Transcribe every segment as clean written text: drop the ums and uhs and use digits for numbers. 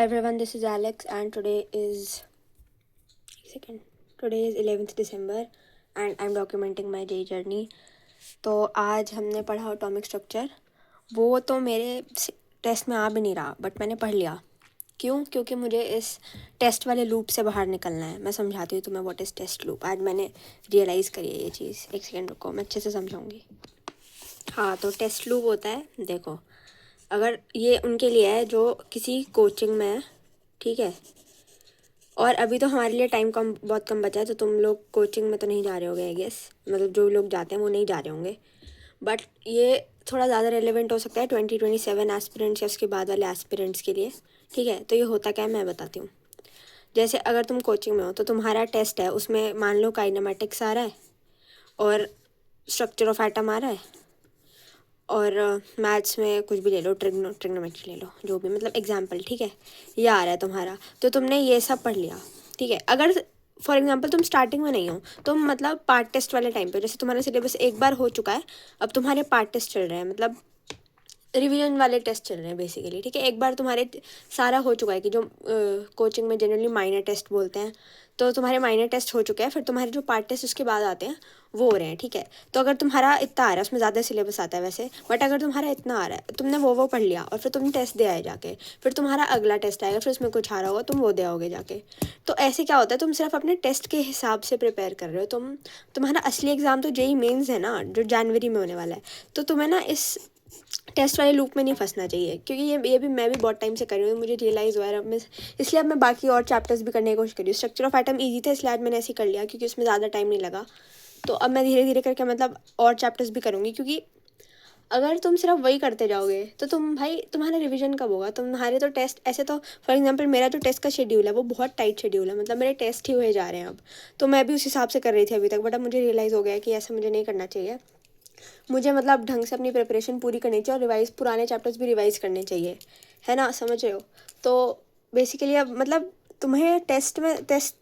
Hi everyone, this is Alex and today is 11th December and I'm documenting my JEE journey. तो आज हमने पढ़ा atomic structure. वो तो मेरे टेस्ट में आ भी नहीं रहा बट मैंने पढ़ लिया. क्यों? क्योंकि मुझे इस टेस्ट वाले लूप से बाहर निकलना है. मैं समझाती हूँ तुम्हें व्हाट इज़ टेस्ट लूप. आज मैंने रियलाइज़ करी है ये चीज़. एक सेकेंड रुको, मैं अच्छे से समझाऊँगी. हाँ, तो टेस्ट लूप होता है, देखो, अगर ये उनके लिए है जो किसी कोचिंग में है, ठीक है. और अभी तो हमारे लिए टाइम बहुत कम बचा है, तो तुम लोग कोचिंग में तो नहीं जा रहे होगे आई गेस. मतलब जो लोग जाते हैं वो नहीं जा रहे होंगे. बट ये थोड़ा ज़्यादा रेलेवेंट हो सकता है 2027 एस्पिरेंट्स या उसके बाद वाले एस्पिरेंट्स के लिए, ठीक है. तो ये होता क्या है मैं बताती हूँ. जैसे अगर तुम कोचिंग में हो तो तुम्हारा टेस्ट है, उसमें मान लो काइनेमेटिक्स आ रहा है और स्ट्रक्चर ऑफ एटम आ रहा है और मैथ्स में कुछ भी ले लो, ट्रिग्नोमेट्री ले लो, जो भी, मतलब एग्जाम्पल, ठीक है. ये आ रहा है तुम्हारा, तो तुमने ये सब पढ़ लिया, ठीक है. अगर फॉर एग्जाम्पल तुम स्टार्टिंग में नहीं हो, तुम मतलब पार्ट टेस्ट वाले टाइम पे, जैसे तुम्हारा सिलेबस एक बार हो चुका है, अब तुम्हारे पार्ट टेस्ट चल रहे हैं, मतलब रिवीजन वाले टेस्ट चल रहे हैं बेसिकली, ठीक है. एक बार तुम्हारे सारा हो चुका है कि जो कोचिंग में जनरली माइनर टेस्ट बोलते हैं, तो तुम्हारे माइनर टेस्ट हो चुके हैं. फिर तुम्हारे जो पार्ट टेस्ट उसके बाद आते हैं वो हो रहे हैं, ठीक है. तो अगर तुम्हारा इतना आ रहा है, उसमें ज़्यादा सिलेबस आता है वैसे, बट अगर तुम्हारा इतना आ रहा है, तुमने वो पढ़ लिया और फिर तुम टेस्ट दे आए जाके, फिर तुम्हारा अगला टेस्ट आएगा, फिर उसमें कुछ आ रहा होगा, तुम वो दे आओगे जाके. तो ऐसे क्या होता है, तुम सिर्फ अपने टेस्ट के हिसाब से प्रिपेयर कर रहे हो. तुम्हारा असली एग्ज़ाम तो जेईई मेंस है ना, जो जनवरी में होने वाला है. तो तुम्हें ना इस टेस्ट वाले लूप में नहीं फंसना चाहिए, क्योंकि ये भी मैं भी बहुत टाइम से कर रही हूँ. मुझे रियलाइज़ हुआ है अब मैं, इसलिए अब मैं बाकी और चैप्टर्स भी करने की कोशिश करी हूँ. स्ट्रक्चर ऑफ एटम ईजी था, इसलिए आज मैंने ऐसे ही कर लिया क्योंकि उसमें ज़्यादा टाइम नहीं लगा. तो अब मैं धीरे धीरे करके मतलब और चैप्टर्स भी करूँगी, क्योंकि अगर तुम सिर्फ वही करते जाओगे तो तुम्हारा रिवीजन कब होगा. तुम्हारे तो टेस्ट ऐसे, तो फॉर एग्जांपल मेरा जो टेस्ट का शेड्यूल है वो बहुत टाइट शेड्यूल है, मतलब मेरे टेस्ट ही हुए जा रहे हैं अब. तो मैं भी उस हिसाब से कर रही थी अभी तक, बट अब मुझे रियलाइज़ हो गया कि ऐसा मुझे नहीं करना चाहिए. मुझे मतलब ढंग से अपनी प्रिपरेशन पूरी करनी चाहिए और रिवाइज, पुराने चैप्टर्स भी रिवाइज करने चाहिए, है ना, समझ रहे हो. तो बेसिकली अब मतलब तुम्हें टेस्ट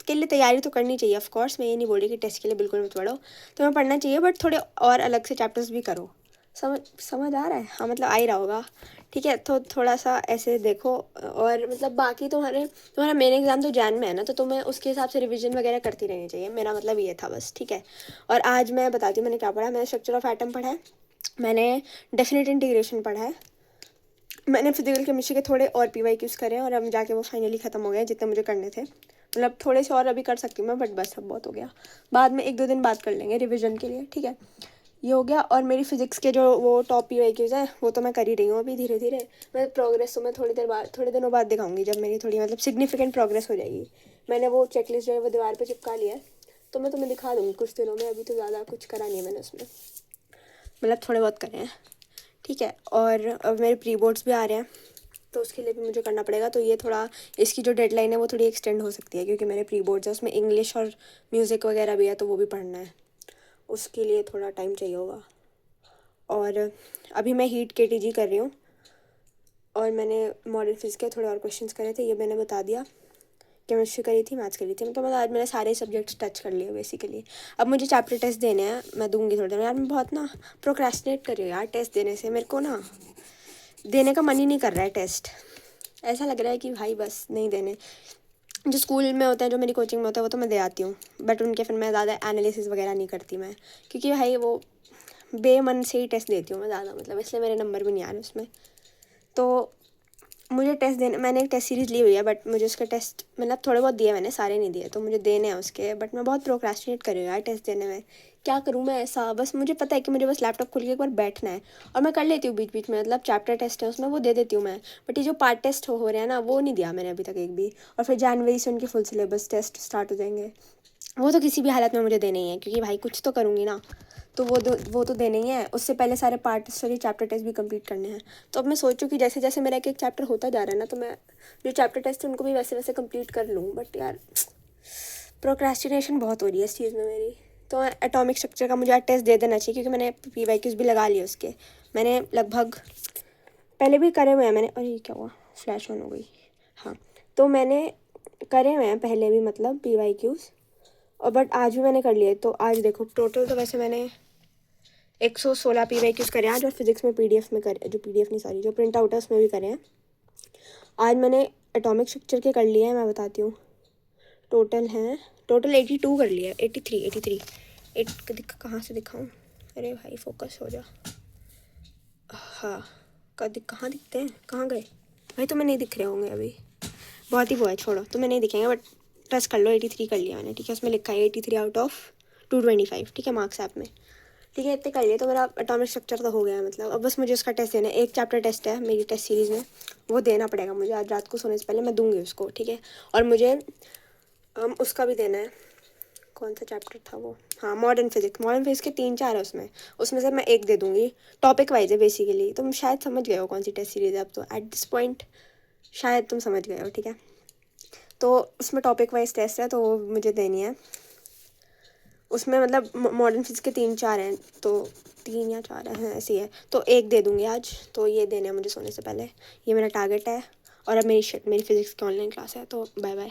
के लिए तैयारी तो करनी चाहिए ऑफ कोर्स. मैं ये नहीं बोल रही कि टेस्ट के लिए बिल्कुल मत पढ़ो, तुम्हें पढ़ना चाहिए, बट थोड़े और अलग से चैप्टर्स भी करो. समझ आ रहा है? हाँ, मतलब आ ही रहा होगा, ठीक है. तो थोड़ा सा ऐसे देखो. और मतलब बाकी तुम्हारा मेन एग्ज़ाम तो जैन में है ना, तो तुम्हें उसके हिसाब से रिवीजन वगैरह करती रहनी चाहिए. मेरा मतलब ये था बस, ठीक है. और आज मैं बताती हूँ मैंने क्या पढ़ा. मैंने स्ट्रक्चर ऑफ एटम पढ़ा है, मैंने डेफिनेट इंटीग्रेशन पढ़ा है, मैंने फिजिकल केमिस्ट्री के थोड़े और PYQs करे हैं, और अब जाके वो फाइनली ख़त्म हो गए जितने मुझे करने थे. मतलब थोड़े से और अभी कर सकती हूँ मैं, बट बस अब बहुत हो गया. बाद में 1-2 दिन बाद कर लेंगे रिविज़न के लिए, ठीक है. ये हो गया. और मेरी फिजिक्स के जो वो टॉप PYQs हैं वो तो मैं कर ही रही हूँ अभी धीरे धीरे. मैं प्रोग्रेस तो मैं थोड़ी दिनों बाद दिखाऊंगी, जब मेरी थोड़ी मतलब सिग्निफिकेंट प्रोग्रेस हो जाएगी. मैंने वो चेकलिस्ट जो है वो दीवार पे चिपका लिया है, तो मैं तुम्हें दिखा दूँगी कुछ दिनों में. अभी तो ज़्यादा कुछ करा नहीं है मैंने उसमें, मतलब थोड़े बहुत करे हैं, ठीक है. और अब मेरे प्री बोर्ड्स भी आ रहे हैं, तो उसके लिए भी मुझे करना पड़ेगा. तो ये थोड़ा, इसकी जो डेडलाइन है वो थोड़ी एक्सटेंड हो सकती है, क्योंकि मेरे प्री बोर्ड्स है, उसमें इंग्लिश और म्यूज़िक वगैरह भी है, तो वो भी पढ़ना है. उसके लिए थोड़ा टाइम चाहिए होगा. और अभी मैं हीट KTG कर रही हूँ, और मैंने मॉडल फिजिक्स के थोड़े और क्वेश्चंस करे थे, ये मैंने बता दिया. केमिस्ट्री करी थी, मैथ्स करी थी, मतलब आज मैंने सारे सब्जेक्ट्स टच कर लिए बेसिकली. अब मुझे चैप्टर टेस्ट देने हैं, मैं दूंगी थोड़ी देर में. यार मैं बहुत ना प्रोक्रेस्टिनेट कर रही हूँ यार टेस्ट देने से. मेरे को ना देने का मन ही नहीं कर रहा है टेस्ट. ऐसा लग रहा है कि भाई बस नहीं देने. जो स्कूल में होते हैं, जो मेरी कोचिंग में होता है, वो तो मैं दे आती हूँ, बट उनके फिर मैं ज़्यादा एनालिसिस वगैरह नहीं करती मैं, क्योंकि भाई वो बेमन से ही टेस्ट देती हूँ मैं ज़्यादा, मतलब इसलिए मेरे नंबर भी नहीं आ रहे उसमें. तो मुझे टेस्ट देने, मैंने एक टेस्ट सीरीज़ ली हुई है, बट मुझे उसके टेस्ट मतलब थोड़े बहुत दिए, मैंने सारे नहीं दिए, तो मुझे देने हैं उसके. बट मैं बहुत प्रोक्रेस्टिनेट कर रही हूँ यार टेस्ट देने में. क्या करूँ मैं ऐसा, बस मुझे पता है कि मुझे बस लैपटॉप खोल के एक बार बैठना है, और मैं कर लेती हूँ बीच बीच में, मतलब चैप्टर टेस्ट है उसमें वो दे देती हूँ मैं. बट ये जो पार्ट टेस्ट हो रहे हैं ना, वो नहीं दिया मैंने अभी तक एक भी. और फिर जनवरी से उनके फुल सिलेबस टेस्ट स्टार्ट हो जाएंगे. वो तो किसी भी हालत में मुझे देने ही है, क्योंकि भाई कुछ तो करूँगी ना, तो वो तो देने ही है. उससे पहले सारे पार्ट सॉरी चैप्टर टेस्ट भी कंप्लीट करने हैं. तो अब मैं सोचूँ कि जैसे जैसे मेरा एक एक चैप्टर होता जा रहा है ना, तो मैं जो चैप्टर टेस्ट है उनको भी वैसे वैसे कंप्लीट कर लूँ. बट यार प्रोक्रेस्टिनेशन बहुत हो रही है इस चीज़ में मेरी. तो एटॉमिक स्ट्रक्चर का मुझे आज टेस्ट दे देना चाहिए, क्योंकि मैंने PYQs भी लगा लिए उसके. मैंने लगभग पहले भी करे हुए हैं मैंने. अरे क्या हुआ, फ्लैश ऑन हो गई. हाँ, तो मैंने करे हुए हैं पहले भी, मतलब PYQs. और बट आज भी मैंने कर लिए. तो आज देखो टोटल तो वैसे मैंने 116 PYQs करे आज, और फिजिक्स में PDF में करे, जो PDF नहीं सॉरी जो प्रिंट आउट है उसमें भी करे हैं. आज मैंने एटॉमिक स्ट्रक्चर के कर लिए हैं, मैं बताती हूँ। टोटल 82 कर लिया है, 83 कहाँ से दिखाऊँ? अरे भाई फोकस हो जा। हाँ, कहाँ दिखते हैं, कहाँ गए भाई? तुम्हें नहीं दिख रहे होंगे अभी, बहुत ही वो है, छोड़ो, तुम्हें नहीं दिखेंगे, बट ट्रस्ट कर लो, 83 कर लिया मैंने, ठीक है। उसमें लिखा है 83 आउट ऑफ 225, ठीक है, मार्क्स ऐप में, ठीक है। इतने कर लिए तो मेरा एटॉमिक स्ट्रक्चर तो हो गया है, मतलब अब बस मुझे उसका टेस्ट देना है। एक चैप्टर टेस्ट है मेरी टेस्ट सीरीज़ में, वो देना पड़ेगा मुझे आज रात को सोने से पहले, मैं दूंगी उसको, ठीक है। और मुझे उसका भी देना है, कौन सा चैप्टर था वो, हाँ, मॉडर्न फिजिक्स के 3-4 है उसमें, उसमें से मैं एक दे दूँगी। टॉपिक वाइज है बेसिकली, तुम शायद समझ गए हो कौन सी टेस्ट सीरीज़ है अब तो, एट दिस पॉइंट शायद तुम समझ गए हो, ठीक है। तो उसमें टॉपिक वाइज टेस्ट है, तो वो मुझे देनी है। उसमें मतलब मॉडर्न फिजिक्स के 3-4 हैं, तो 3 या 4 हैं, ऐसी है, तो एक दे दूँगी आज। तो ये देने हैं मुझे सोने से पहले, ये मेरा टारगेट है। और अब मेरी फिजिक्स की ऑनलाइन क्लास है, तो बाय बाय।